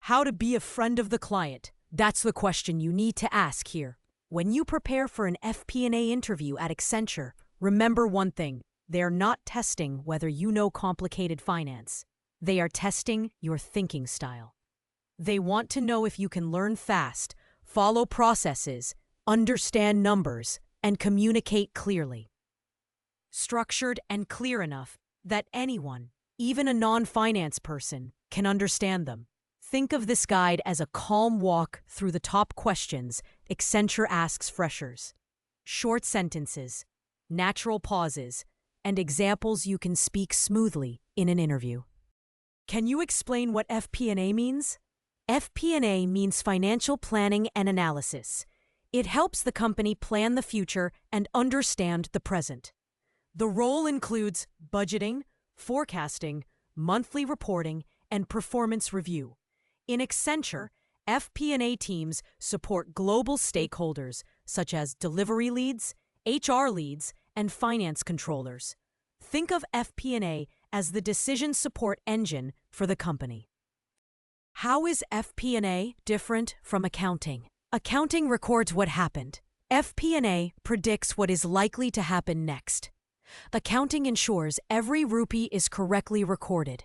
How to be a friend of the client. That's the question you need to ask here. When you prepare for an FP&A interview at Accenture, remember one thing. They're not testing whether you know complicated finance. They are testing your thinking style. They want to know if you can learn fast, follow processes, understand numbers, and communicate clearly. Structured and clear enough that anyone, even a non-finance person, can understand them. Think of this guide as a calm walk through the top questions Accenture asks freshers. Short sentences, natural pauses, and examples you can speak smoothly in an interview. Can you explain what FP&A means? FP&A means financial planning and analysis. It helps the company plan the future and understand the present. The role includes budgeting, forecasting, monthly reporting, and performance review. In Accenture, FP&A teams support global stakeholders such as delivery leads, HR leads, and finance controllers. Think of FP&A as the decision support engine for the company. How is FP&A different from accounting? Accounting records what happened. FP&A predicts what is likely to happen next. Accounting ensures every rupee is correctly recorded.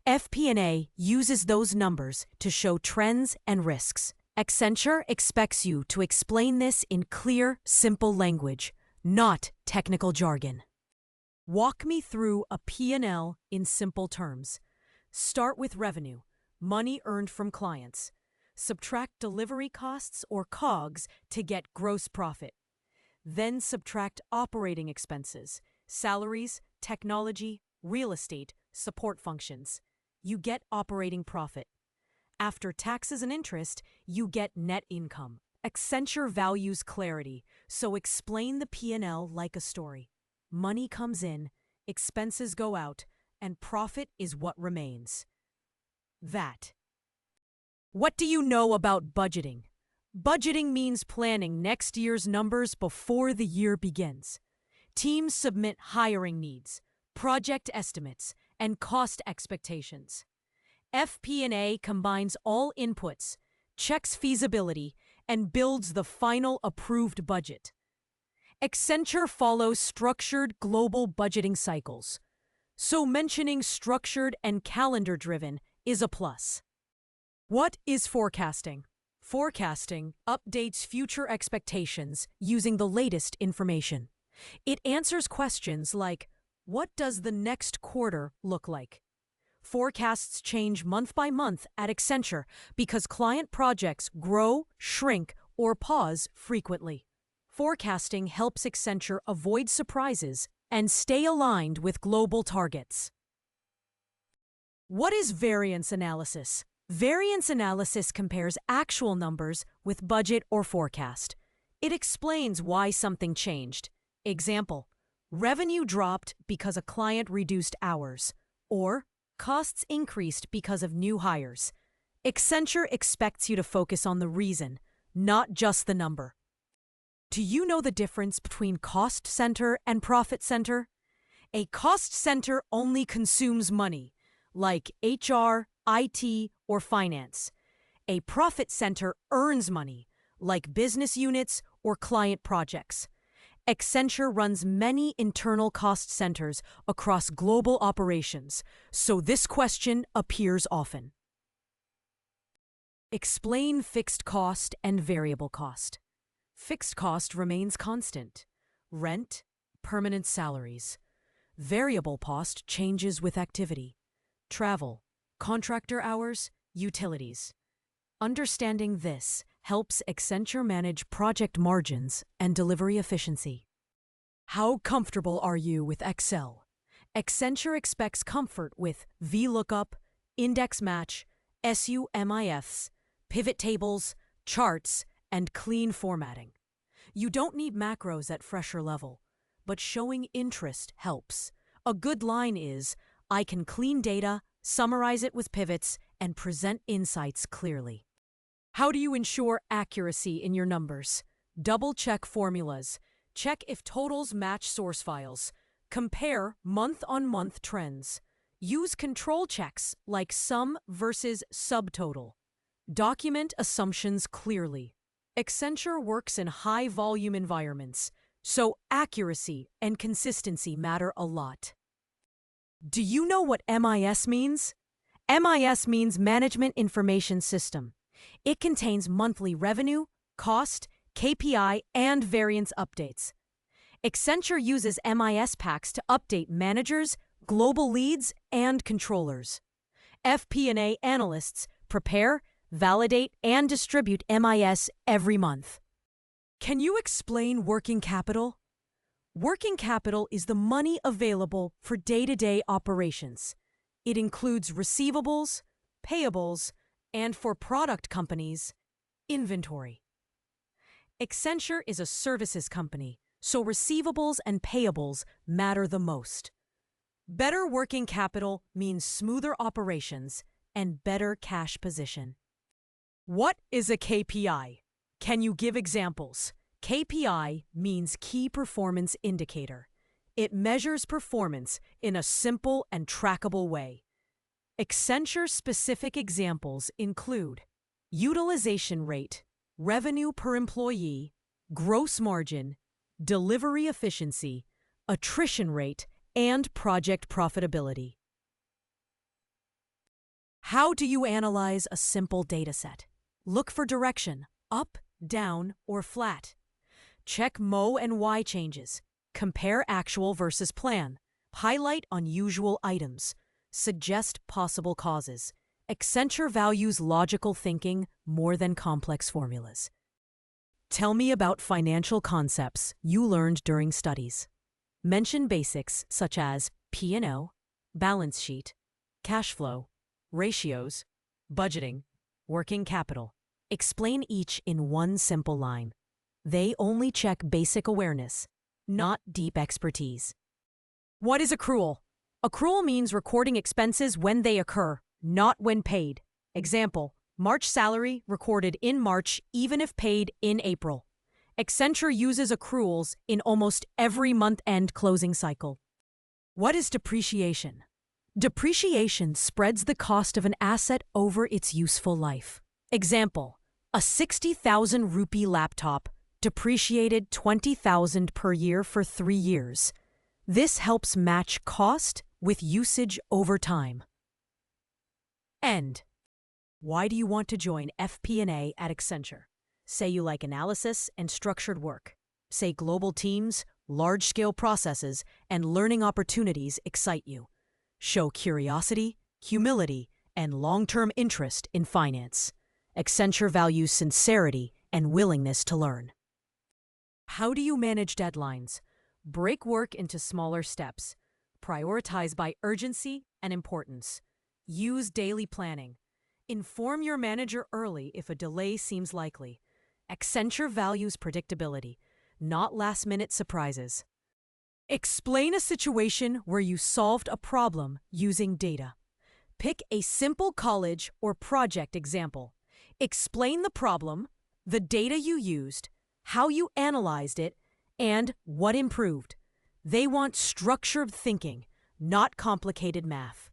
FP&A uses those numbers to show trends and risks. Accenture expects you to explain this in clear, simple language, not technical jargon. Walk me through a P&L in simple terms. Start with revenue, money earned from clients. Subtract delivery costs or COGS to get gross profit. Then subtract operating expenses, salaries, technology, real estate, support functions. You get operating profit. After taxes and interest, you get net income. Accenture values clarity, so explain the P&L like a story. Money comes in, expenses go out, and profit is what remains. That. What do you know about budgeting? Budgeting means planning next year's numbers before the year begins. Teams submit hiring needs, project estimates, and cost expectations. FP&A combines all inputs, checks feasibility, and builds the final approved budget. Accenture follows structured global budgeting cycles, so mentioning structured and calendar-driven is a plus. What is forecasting? Forecasting updates future expectations using the latest information. It answers questions like, what does the next quarter look like? Forecasts change month by month at Accenture because client projects grow, shrink, or pause frequently. Forecasting helps Accenture avoid surprises and stay aligned with global targets. What is variance analysis? Variance analysis compares actual numbers with budget or forecast. It explains why something changed. Example, revenue dropped because a client reduced hours, or costs increased because of new hires. Accenture expects you to focus on the reason, not just the number. Do you know the difference between cost center and profit center? A cost center only consumes money, like HR, IT, or finance. A profit center earns money, like business units or client projects. Accenture runs many internal cost centers across global operations, so this question appears often. Explain fixed cost and variable cost. Fixed cost remains constant. Rent, permanent salaries. Variable cost changes with activity. Travel, contractor hours, utilities. Understanding this helps Accenture manage project margins and delivery efficiency. How comfortable are you with Excel? Accenture expects comfort with VLOOKUP, index match, SUMIFs, pivot tables, charts, and clean formatting. You don't need macros at fresher level, but showing interest helps. A good line is, I can clean data, summarize it with pivots, and present insights clearly. How do you ensure accuracy in your numbers? Double-check formulas. Check if totals match source files. Compare month-on-month trends. Use control checks like sum versus subtotal. Document assumptions clearly. Accenture works in high-volume environments, so accuracy and consistency matter a lot. Do you know what MIS means? MIS means Management Information System. It contains monthly revenue, cost, KPI, and variance updates. Accenture uses MIS packs to update managers, global leads, and controllers. FP&A analysts prepare, validate, and distribute MIS every month. Can you explain working capital? Working capital is the money available for day-to-day operations. It includes receivables, payables, and for product companies, inventory. Accenture is a services company, so receivables and payables matter the most. Better working capital means smoother operations and better cash position. What is a KPI? Can you give examples? KPI means Key Performance Indicator. It measures performance in a simple and trackable way. Accenture-specific examples include utilization rate, revenue per employee, gross margin, delivery efficiency, attrition rate, and project profitability. How do you analyze a simple dataset? Look for direction, up, down, or flat. Check MO and Y changes. Compare actual versus plan. Highlight unusual items. Suggest possible causes. Accenture values logical thinking more than complex formulas. Tell me about financial concepts you learned during studies. Mention basics such as P&L, balance sheet, cash flow, ratios, budgeting, working capital. Explain each in one simple line. They only check basic awareness, not deep expertise. What is accrual? Accrual means recording expenses when they occur, not when paid. Example, March salary recorded in March even if paid in April. Accenture uses accruals in almost every month-end closing cycle. What is depreciation? Depreciation spreads the cost of an asset over its useful life. Example, a 60,000 rupee laptop depreciated 20,000 per year for 3 years. This helps match cost with usage over time. End. Why do you want to join FP&A at Accenture? Say you like analysis and structured work. Say global teams, large-scale processes, and learning opportunities excite you. Show curiosity, humility, and long-term interest in finance. Accenture values sincerity and willingness to learn. How do you manage deadlines? Break work into smaller steps. Prioritize by urgency and importance. Use daily planning. Inform your manager early if a delay seems likely. Accenture values predictability, not last-minute surprises. Explain a situation where you solved a problem using data. Pick a simple college or project example. Explain the problem, the data you used, how you analyzed it, and what improved. They want structured thinking, not complicated math.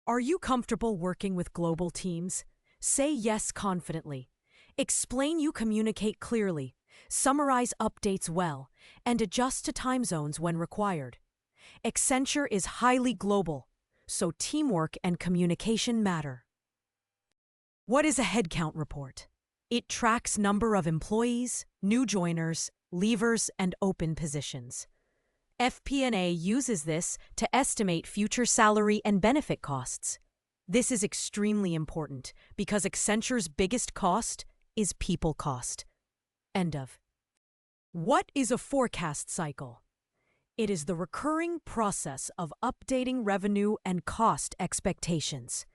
Are you comfortable working with global teams? Say yes confidently. Explain you communicate clearly, summarize updates well, and adjust to time zones when required. Accenture is highly global, so teamwork and communication matter. What is a headcount report? It tracks number of employees, new joiners, leavers, and open positions. FP&A uses this to estimate future salary and benefit costs. This is extremely important because Accenture's biggest cost is people cost. End of. What is a forecast cycle? It is the recurring process of updating revenue and cost expectations.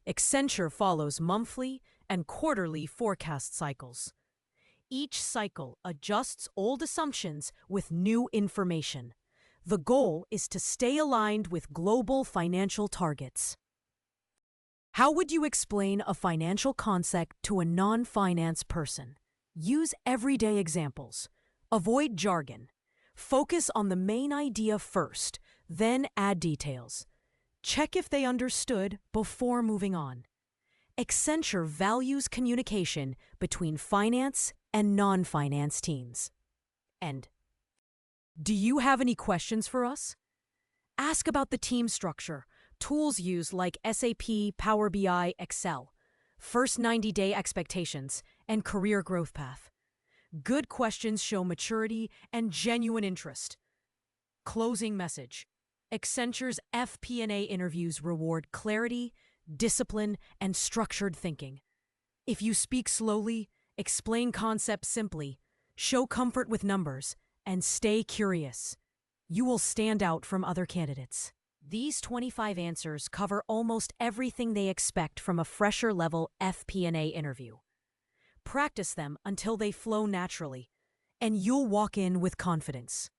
Accenture follows monthly and quarterly forecast cycles. Each cycle adjusts old assumptions with new information. The goal is to stay aligned with global financial targets. How would you explain a financial concept to a non-finance person? Use everyday examples. Avoid jargon. Focus on the main idea first, then add details. Check if they understood before moving on. Accenture values communication between finance and non-finance teams. And do you have any questions for us? Ask about the team structure, tools used like SAP, Power BI, Excel, first 90-day expectations, and career growth path. Good questions show maturity and genuine interest. Closing message. Accenture's FP&A interviews reward clarity, discipline, and structured thinking. If you speak slowly, explain concepts simply, show comfort with numbers, and stay curious, you will stand out from other candidates. These 25 answers cover almost everything they expect from a fresher-level FP&A interview. Practice them until they flow naturally, and you'll walk in with confidence.